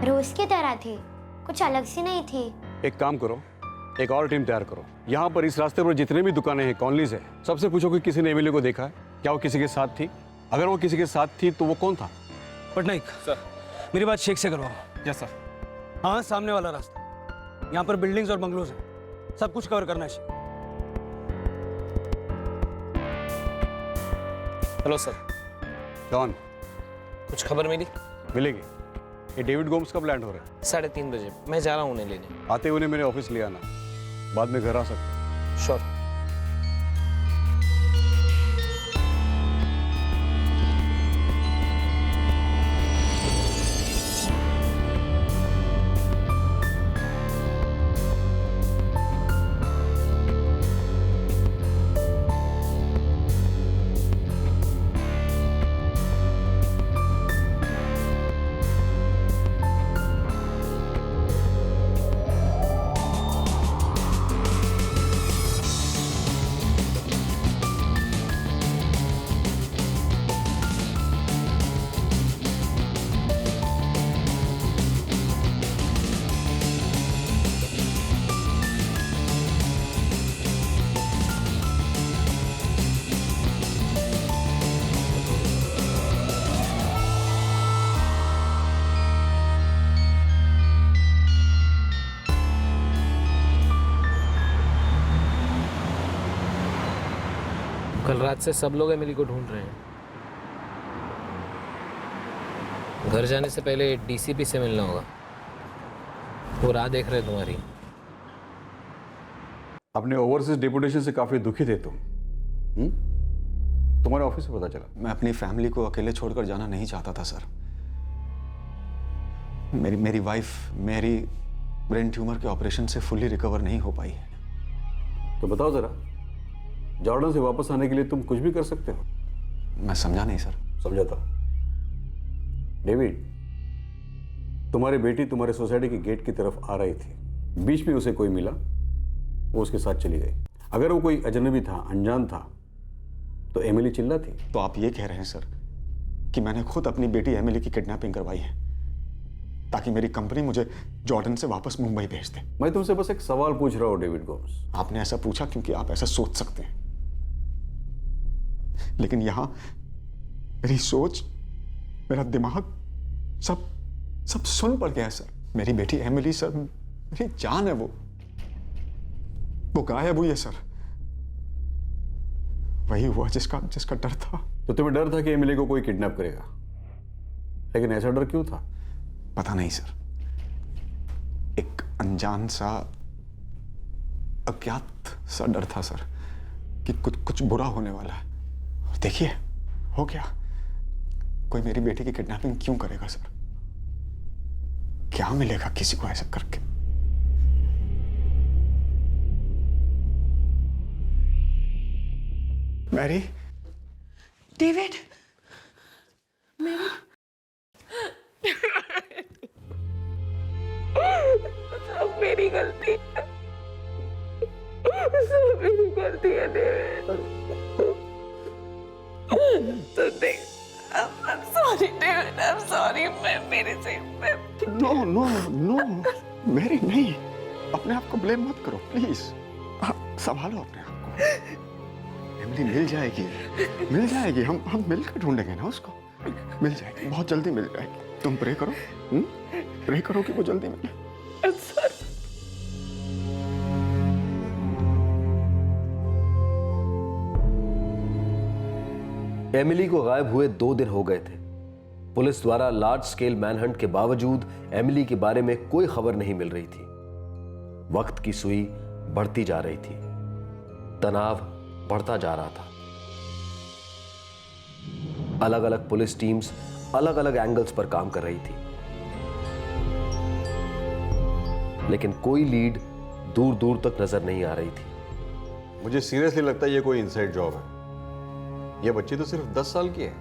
रोज की तरह थी, कुछ अलग सी नहीं थी। एक काम करो, एक और टीम तैयार करो। यहाँ पर इस रास्ते पर जितने भी दुकानें हैं, कॉलोनीज है, सबसे पूछो कि किसी ने एमिली को देखा है, क्या वो किसी के साथ थी। अगर वो किसी के साथ थी तो वो कौन था? पटनायक सर, मेरी बात शेख से करवाओ। Yes sir. हाँ, सामने वाला रास्ता। यहाँ पर बिल्डिंग्स और बंगलोज हैं, सब कुछ कवर करना चाहिए। Hello sir. डॉन, कुछ खबर मिली? मिलेगी। ये डेविड गोम्स कब लैंड हो रहे हैं? 3:30 बजे। मैं जा रहा हूँ उन्हें लेने। आते उन्हें मेरे ऑफिस ले आना, बाद में घर आ सकते। श्योर। रात से सब लोग एमिली को ढूंढ रहे हैं। घर जाने से पहले डीसीपी से मिलना होगा, वो राह देख रहे तुम्हारी। अपने ओवरसीज डिपुटेशन से काफी दुखी थे तुम। तुम्हारे ऑफिस से पता चला। मैं अपनी फैमिली को अकेले छोड़कर जाना नहीं चाहता था सर। मेरी वाइफ मेरी ब्रेन ट्यूमर के ऑपरेशन से फुल्ली रिकवर नहीं हो पाई है। तो बताओ जरा, जॉर्डन से वापस आने के लिए तुम कुछ भी कर सकते हो? मैं समझा नहीं सर। समझाता। डेविड, तुम्हारी बेटी तुम्हारे सोसाइटी के गेट की तरफ आ रही थी, बीच में उसे कोई मिला, वो उसके साथ चली गई। अगर वो कोई अजनबी था, अनजान था, तो एमिली चिल्लाती। तो आप ये कह रहे हैं सर कि मैंने खुद अपनी बेटी एमिली की किडनैपिंग करवाई है ताकि मेरी कंपनी मुझे जॉर्डन से वापस मुंबई भेज दे? मैं तुमसे बस एक सवाल पूछ रहा हूं डेविड गोम्स। आपने ऐसा पूछा क्योंकि आप ऐसा सोच सकते हैं, लेकिन यहां मेरी सोच, मेरा दिमाग सब सुन पड़ गया सर। मेरी बेटी एमिली सर, मेरी जान है, वो गायब हुई है सर। वही हुआ जिसका डर था। तो तुम्हें डर था कि एमिली को कोई किडनैप करेगा, लेकिन ऐसा डर क्यों था? पता नहीं सर, एक अनजान सा, अज्ञात सा डर था सर कि कुछ बुरा होने वाला है। और देखिए हो गया। कोई मेरी बेटी की किडनैपिंग क्यों करेगा सर? क्या मिलेगा किसी को ऐसा करके? मैरी, डेविड, सब मेरी गलती है, सब मेरी गलती है डेविड। तो देख, I'm sorry David, I'm sorry। मैं मेरे से नो मैरी नहीं, अपने आप को ब्लेम मत करो प्लीज। संभालो अपने आप को। एमिली मिल जाएगी। हम मिलकर ढूंढेंगे ना उसको। मिल जाएगी, बहुत जल्दी मिल जाएगी। तुम प्रे करो, प्रे करो कि वो जल्दी मिले। एमिली को गायब हुए 2 दिन हो गए थे। पुलिस द्वारा लार्ज स्केल मैनहंट के बावजूद एमिली के बारे में कोई खबर नहीं मिल रही थी। वक्त की सुई बढ़ती जा रही थी, तनाव बढ़ता जा रहा था। अलग अलग पुलिस टीम्स अलग अलग एंगल्स पर काम कर रही थी, लेकिन कोई लीड दूर दूर तक नजर नहीं आ रही थी। मुझे सीरियसली लगता है ये कोई इनसाइड जॉब है। ये बच्ची तो सिर्फ 10 साल की है।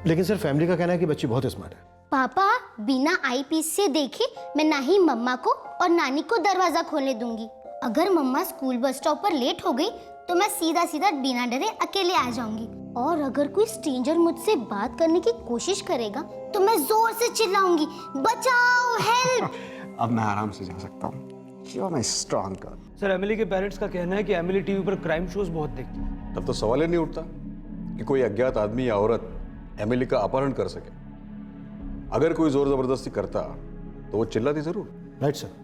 लेकिन सर फैमिली का कहना है कि बच्ची बहुत स्मार्ट है। पापा, बिना आईपीस से देखे मैं ना ही मम्मा को और नानी को दरवाजा खोलने दूंगी। अगर मम्मा स्कूल बस स्टॉप पर लेट हो गई तो मैं सीधा सीधा बिना डरे अकेले आ जाऊंगी। और अगर कोई स्ट्रेंजर मुझसे बात करने की कोशिश करेगा तो मैं जोर से चिल्लाऊंगी, बचाओ, हेल्प। अब मैं आराम से जा सकता हूँ। You are my strong girl. Sir, Emily के पेरेंट्स का कहना है कि एमिली टीवी पर क्राइम शोज बहुत देखती है। तब तो सवाल ही नहीं उठता कि कोई अज्ञात आदमी या औरत एमिली का अपहरण कर सके। अगर कोई जोर जबरदस्ती करता तो वो चिल्लाती जरूर। Right sir.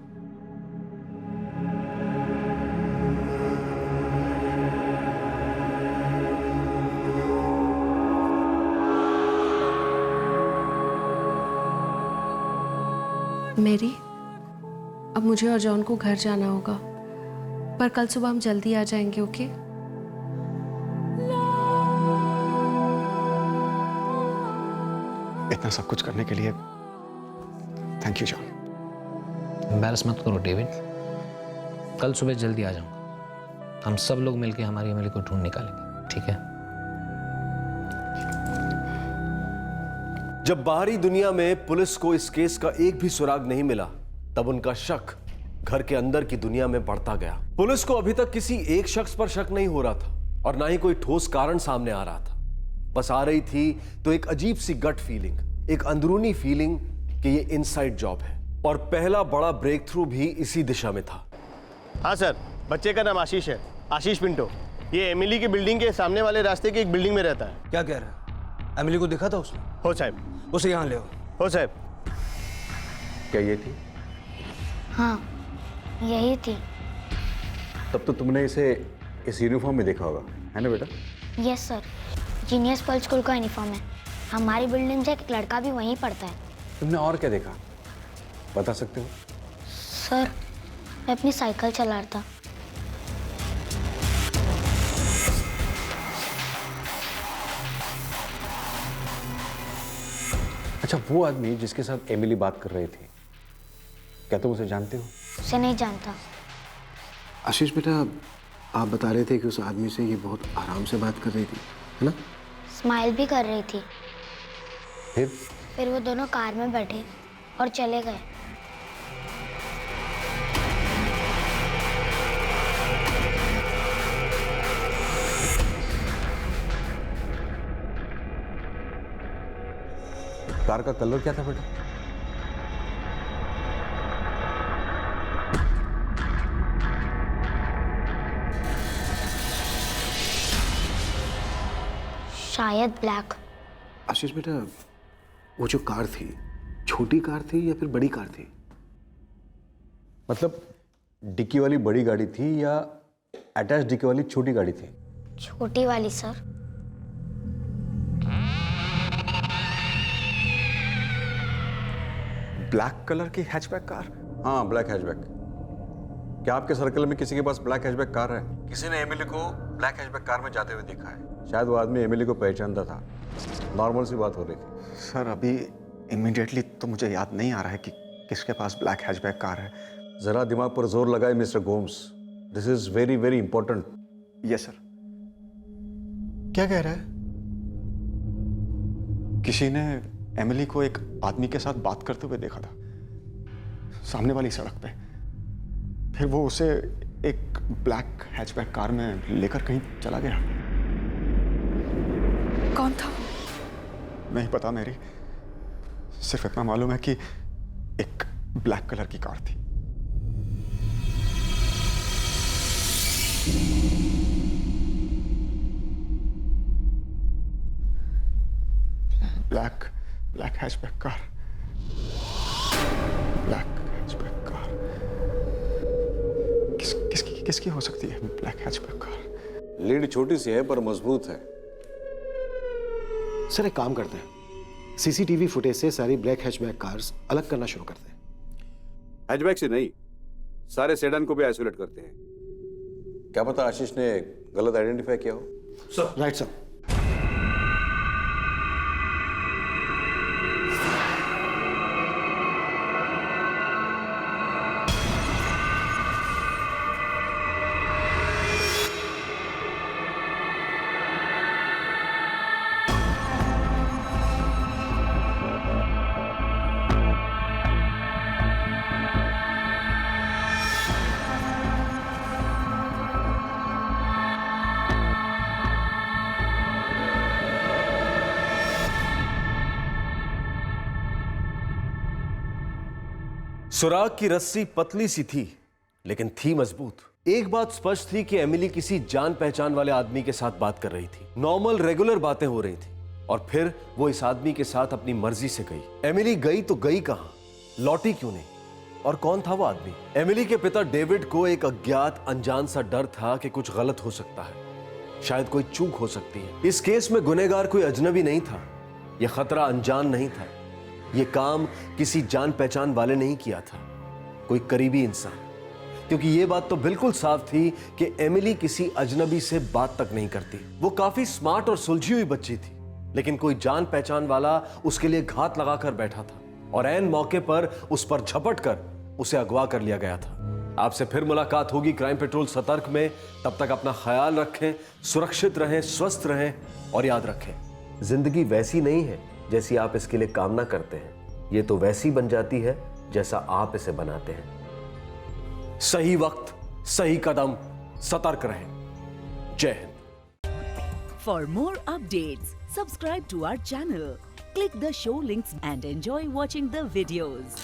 मेरी, अब मुझे और जॉन को घर जाना होगा, पर कल सुबह हम जल्दी आ जाएंगे, ओके? इतना सब कुछ करने के लिए थैंक यू जॉन। एम्बैरस मत करो डेविड, कल सुबह जल्दी आ जाऊंगा। हम सब लोग मिलकर हमारी एमिली को ढूंढ निकालेंगे, ठीक है? जब बाहरी दुनिया में पुलिस को इस केस का एक भी सुराग नहीं मिला, तब उनका शक घर के अंदर की दुनिया में बढ़ता गया। पुलिस को अभी तक किसी एक शख्स पर शक नहीं हो रहा था और ना ही कोई ठोस कारण सामने आ रहा था। बस आ रही थी तो एक अजीब सी गट फीलिंग, एक अंदरूनी फीलिंग कि ये इनसाइड जॉब है। और पहला बड़ा ब्रेक थ्रू भी इसी दिशा में था। हाँ सर, बच्चे का नाम आशीष है, आशीष पिंटो। ये एमिली की बिल्डिंग के सामने वाले रास्ते की एक बिल्डिंग में रहता है। क्या कह रहा है? एमिली को देखा था उसने? हो साहब। उसे यहाँ ले आओ। हो साहब। क्या ये थी? हाँ, यही थी। तब तो तुमने इसे इस यूनिफॉर्म में देखा होगा, है ना बेटा? Yes sir, genius pearl school का यूनिफॉर्म है। हमारी बिल्डिंग से एक लड़का भी वहीं पढ़ता है। तुमने और क्या देखा, बता सकते हो? सर, मैं अपनी साइकिल चला रहा था। अच्छा, वो आदमी जिसके साथ एमिली बात कर रही थी, क्या तुम उसे जानते हो? उसे नहीं जानता। आशीष बेटा, आप बता रहे थे कि उस आदमी से ये बहुत आराम से बात कर रही थी, है ना? स्माइल भी कर रही थी। फिर वो दोनों कार में बैठे और चले गए। कार का कलर क्या था बेटा? शायद ब्लैक। आशीष बेटा, वो जो कार थी, छोटी कार थी या फिर बड़ी कार थी? मतलब डिक्की वाली बड़ी गाड़ी थी या अटैच डिक्की वाली छोटी गाड़ी थी? छोटी वाली सर। ब्लैक कलर की हैचबैक कार? हाँ, ब्लैक हैचबैक। क्या आपके सर्कल में किसी के पास ब्लैक हैचबैक कार है? किसी ने एमिली को ब्लैक हैचबैक कार में जाते हुए देखा है। शायद वो आदमी एमिली को पहचानता था। नॉर्मल सी बात हो रही थी। सर, अभी इमीडिएटली तो मुझे याद नहीं आ रहा है कि किसके पास ब्लैक हैचबैक कार है। जरा दिमाग पर जोर लगाए mister Gomes. This is very very important. Yes sir. क्या कह रहा है? किसी ने एमिली को एक आदमी के साथ बात करते हुए देखा था, सामने वाली सड़क पे। फिर वो उसे एक ब्लैक हैचबैक कार में लेकर कहीं चला गया। कौन था? नहीं पता मेरी, सिर्फ इतना मालूम है कि एक ब्लैक कलर की कार थी। Black hatchback car. Black hatchback car किसकी हो सकती है ब्लैक हैचबैक कार? लीड छोटी सी है पर मजबूत है। सर, एक काम करते हैं, सीसीटीवी फुटेज से सारी ब्लैक हैचबैक कार्स अलग करना शुरू करते हैं। हैचबैक से नहीं, सारे सेडान को भी आइसोलेट करते हैं। क्या पता आशीष ने गलत आइडेंटिफाई किया हो। Sir, right sir. सुराग की रस्सी पतली सी थी, लेकिन थी मजबूत। एक बात स्पष्ट थी कि एमिली किसी जान पहचान वाले आदमी के साथ बात कर रही थी। नॉर्मल रेगुलर बातें हो रही थी और फिर वो इस आदमी के साथ अपनी मर्जी से गई। एमिली गई तो गई कहां, लौटी क्यों नहीं, और कौन था वो आदमी? एमिली के पिता डेविड को एक अज्ञात अनजान सा डर था कि कुछ गलत हो सकता है, शायद कोई चूक हो सकती है। इस केस में गुनहगार कोई अजनबी नहीं था, यह खतरा अनजान नहीं था, यह काम किसी जान पहचान वाले ने ही किया था, कोई करीबी इंसान। क्योंकि यह बात तो बिल्कुल साफ थी कि एमिली किसी अजनबी से बात तक नहीं करती। वो काफी स्मार्ट और सुलझी हुई बच्ची थी, लेकिन कोई जान पहचान वाला उसके लिए घात लगाकर बैठा था और ऐन मौके पर उस पर झपट कर उसे अगवा कर लिया गया था। आपसे फिर मुलाकात होगी क्राइम पेट्रोल सतर्क में। तब तक अपना ख्याल रखें, सुरक्षित रहें, स्वस्थ रहें और याद रखें, जिंदगी वैसी नहीं है जैसी आप इसके लिए कामना करते हैं, ये तो वैसी बन जाती है जैसा आप इसे बनाते हैं। सही वक्त, सही कदम, सतर्क रहें। जय Hind. For more updates, subscribe to our channel, click the show links and enjoy watching the videos.